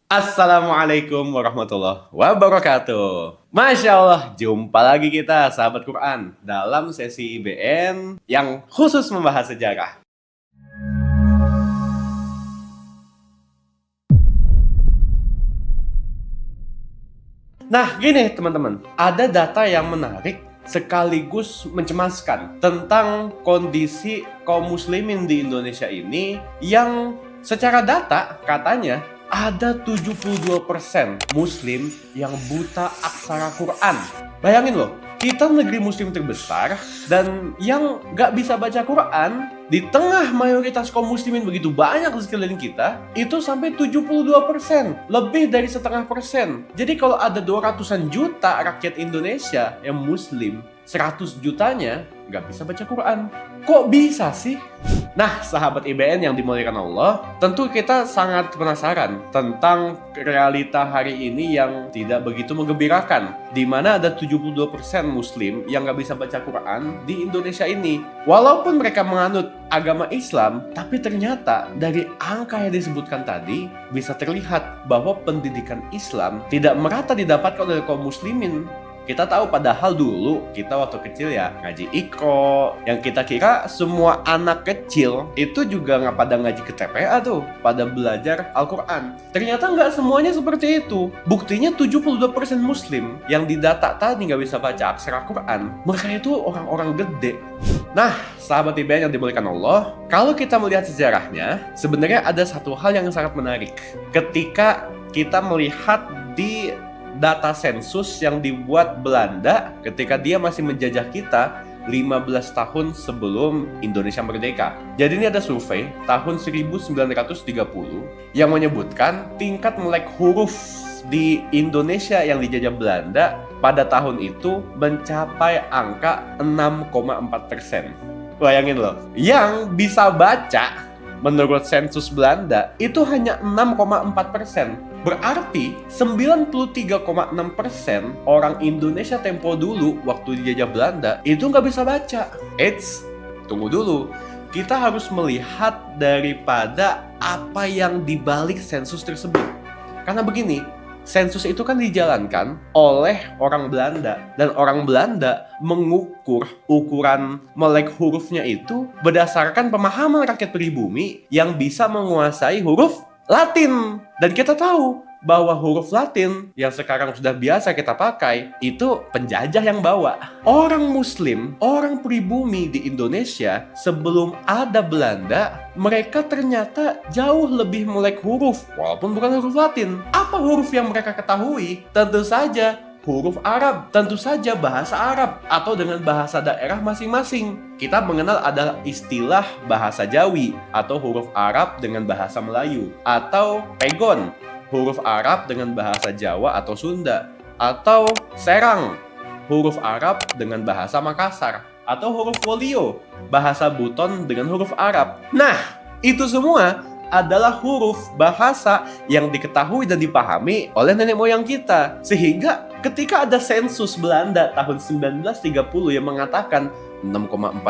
Assalamualaikum warahmatullahi wabarakatuh. Masya Allah, jumpa lagi kita sahabat Quran dalam sesi IBN yang khusus membahas sejarah. Nah, gini teman-teman, ada data yang menarik sekaligus mencemaskan tentang kondisi kaum muslimin di Indonesia ini yang secara data katanya ada 72% muslim yang buta aksara Quran. Bayangin loh, kita negeri muslim terbesar dan yang nggak bisa baca Quran di tengah mayoritas kaum muslimin begitu banyak di sekeliling kita, itu sampai 72%, lebih dari setengah persen. Jadi kalau ada 200-an juta rakyat Indonesia yang muslim, 100 jutanya nggak bisa baca Quran. Kok bisa sih? Nah, sahabat IBN yang dimuliakan Allah, tentu kita sangat penasaran tentang realita hari ini yang tidak begitu menggembirakan, di mana ada 72% muslim yang nggak bisa baca Quran di Indonesia ini. Walaupun mereka menganut agama Islam, tapi ternyata dari angka yang disebutkan tadi bisa terlihat bahwa pendidikan Islam tidak merata didapatkan oleh kaum muslimin. Kita tahu padahal dulu kita waktu kecil ya ngaji Iqra, yang kita kira semua anak kecil itu juga nggak pada ngaji ke TPA tuh, pada belajar Al-Quran. Ternyata nggak semuanya seperti itu. Buktinya 72% muslim yang didata tadi nggak bisa baca aksara Quran, mereka itu orang-orang gede. Nah, sahabat IBN yang dimuliakan Allah, kalau kita melihat sejarahnya, sebenarnya ada satu hal yang sangat menarik. Ketika kita melihat di data sensus yang dibuat Belanda ketika dia masih menjajah kita 15 tahun sebelum Indonesia merdeka. Jadi ini ada survei tahun 1930 yang menyebutkan tingkat melek huruf di Indonesia yang dijajah Belanda pada tahun itu mencapai angka 6,4%. Bayangin loh, yang bisa baca menurut sensus Belanda itu hanya 6,4%. Berarti 93,6% orang Indonesia tempo dulu waktu dijajah Belanda itu nggak bisa baca. Eits, tunggu dulu. Kita harus melihat daripada apa yang dibalik sensus tersebut. Karena begini, sensus itu kan dijalankan oleh orang Belanda, dan orang Belanda mengukur ukuran melek hurufnya itu berdasarkan pemahaman rakyat pribumi yang bisa menguasai huruf Latin. Dan kita tahu bahwa huruf Latin yang sekarang sudah biasa kita pakai itu penjajah yang bawa. Orang Muslim, orang pribumi di Indonesia sebelum ada Belanda, mereka ternyata jauh lebih melek huruf walaupun bukan huruf Latin. Apa huruf yang mereka ketahui? Tentu saja huruf Arab, tentu saja bahasa Arab atau dengan bahasa daerah masing-masing. Kita mengenal ada istilah bahasa Jawi atau huruf Arab dengan bahasa Melayu, atau pegon, huruf Arab dengan bahasa Jawa atau Sunda, atau serang, huruf Arab dengan bahasa Makassar, atau huruf folio, bahasa Buton dengan huruf Arab. Nah, itu semua adalah huruf bahasa yang diketahui dan dipahami oleh nenek moyang kita. Sehingga ketika ada sensus Belanda tahun 1930 yang mengatakan 6,4%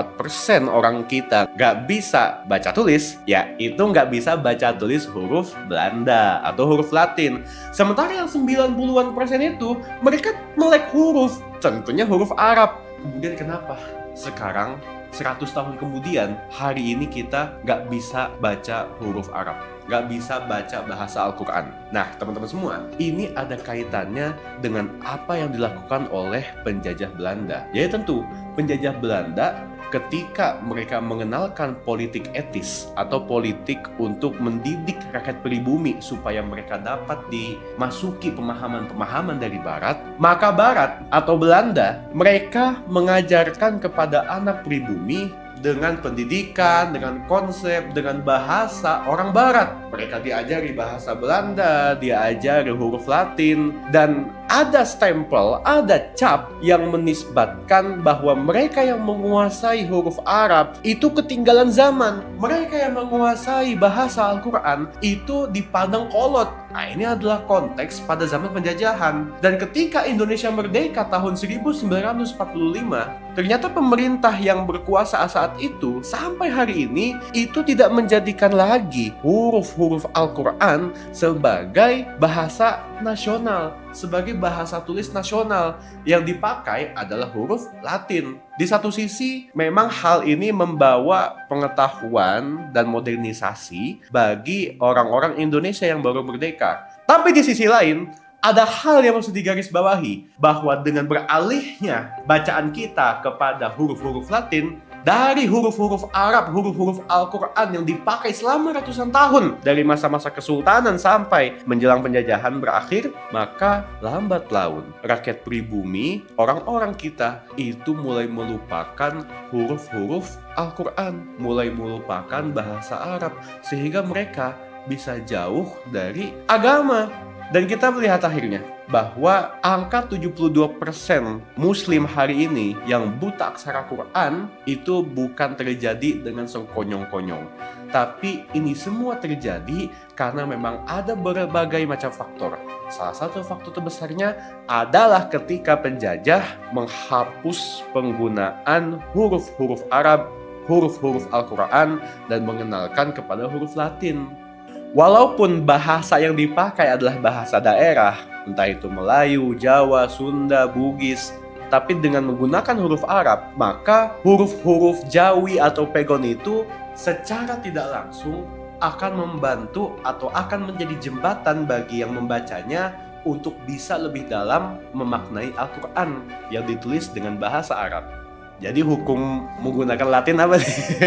orang kita nggak bisa baca tulis, ya itu nggak bisa baca tulis huruf Belanda atau huruf Latin. Sementara yang 90-an% itu mereka melek huruf, tentunya huruf Arab. Kemudian kenapa sekarang 100 tahun kemudian, hari ini kita nggak bisa baca huruf Arab, nggak bisa baca bahasa Al-Quran. Nah, teman-teman semua, ini ada kaitannya dengan apa yang dilakukan oleh penjajah Belanda. Jadi tentu, penjajah Belanda ketika mereka mengenalkan politik etis atau politik untuk mendidik rakyat pribumi supaya mereka dapat dimasuki pemahaman-pemahaman dari Barat, maka Barat atau Belanda mereka mengajarkan kepada anak pribumi dengan pendidikan, dengan konsep, dengan bahasa orang Barat. Mereka diajari bahasa Belanda, diajari huruf Latin, dan ada stempel, ada cap yang menisbatkan bahwa mereka yang menguasai huruf Arab itu ketinggalan zaman. Mereka yang menguasai bahasa Al-Quran itu dipandang kolot. Nah, ini adalah konteks pada zaman penjajahan. Dan ketika Indonesia merdeka tahun 1945, ternyata pemerintah yang berkuasa saat itu sampai hari ini itu tidak menjadikan lagi huruf-huruf Al-Quran sebagai bahasa nasional, sebagai bahasa tulis nasional. Yang dipakai adalah huruf Latin. Di satu sisi, memang hal ini membawa pengetahuan dan modernisasi bagi orang-orang Indonesia yang baru merdeka. Tapi di sisi lain, ada hal yang harus digarisbawahi, bahwa dengan beralihnya bacaan kita kepada huruf-huruf Latin, dari huruf-huruf Arab, huruf-huruf Al-Quran yang dipakai selama ratusan tahun dari masa-masa kesultanan sampai menjelang penjajahan berakhir, maka lambat laun rakyat pribumi, orang-orang kita itu mulai melupakan huruf-huruf Al-Quran, mulai melupakan bahasa Arab, sehingga mereka bisa jauh dari agama. Dan kita melihat akhirnya bahwa angka 72% Muslim hari ini yang buta aksara Quran itu bukan terjadi dengan sekonyong-konyong. Tapi ini semua terjadi karena memang ada berbagai macam faktor. Salah satu faktor terbesarnya adalah ketika penjajah menghapus penggunaan huruf-huruf Arab, huruf-huruf Al-Quran, dan mengenalkan kepada huruf Latin. Walaupun bahasa yang dipakai adalah bahasa daerah, entah itu Melayu, Jawa, Sunda, Bugis, tapi dengan menggunakan huruf Arab, maka huruf-huruf Jawi atau Pegon itu secara tidak langsung akan membantu atau akan menjadi jembatan bagi yang membacanya untuk bisa lebih dalam memaknai Al-Quran yang ditulis dengan bahasa Arab. Jadi hukum menggunakan Latin apa sih?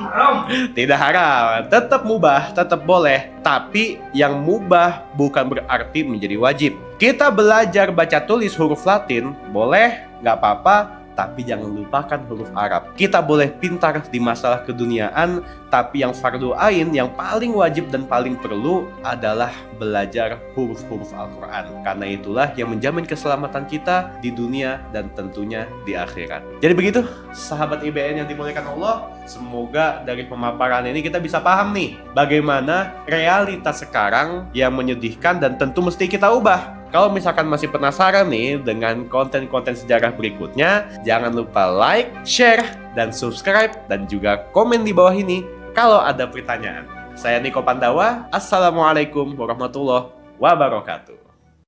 Haram. Tidak haram, tetap mubah, tetap boleh. Tapi yang mubah bukan berarti menjadi wajib. Kita belajar baca tulis huruf Latin, boleh, nggak apa-apa. Tapi jangan lupakan huruf Arab. Kita boleh pintar di masalah keduniaan, tapi yang fardu ain, yang paling wajib dan paling perlu adalah belajar huruf-huruf Al-Quran. Karena itulah yang menjamin keselamatan kita di dunia dan tentunya di akhirat. Jadi begitu, sahabat IBN yang dimuliakan Allah. Semoga dari pemaparan ini kita bisa paham nih, bagaimana realitas sekarang yang menyedihkan dan tentu mesti kita ubah. Kalau misalkan masih penasaran nih dengan konten-konten sejarah berikutnya, jangan lupa like, share, dan subscribe, dan juga komen di bawah ini kalau ada pertanyaan. Saya Niko Pandawa, Assalamualaikum warahmatullahi wabarakatuh.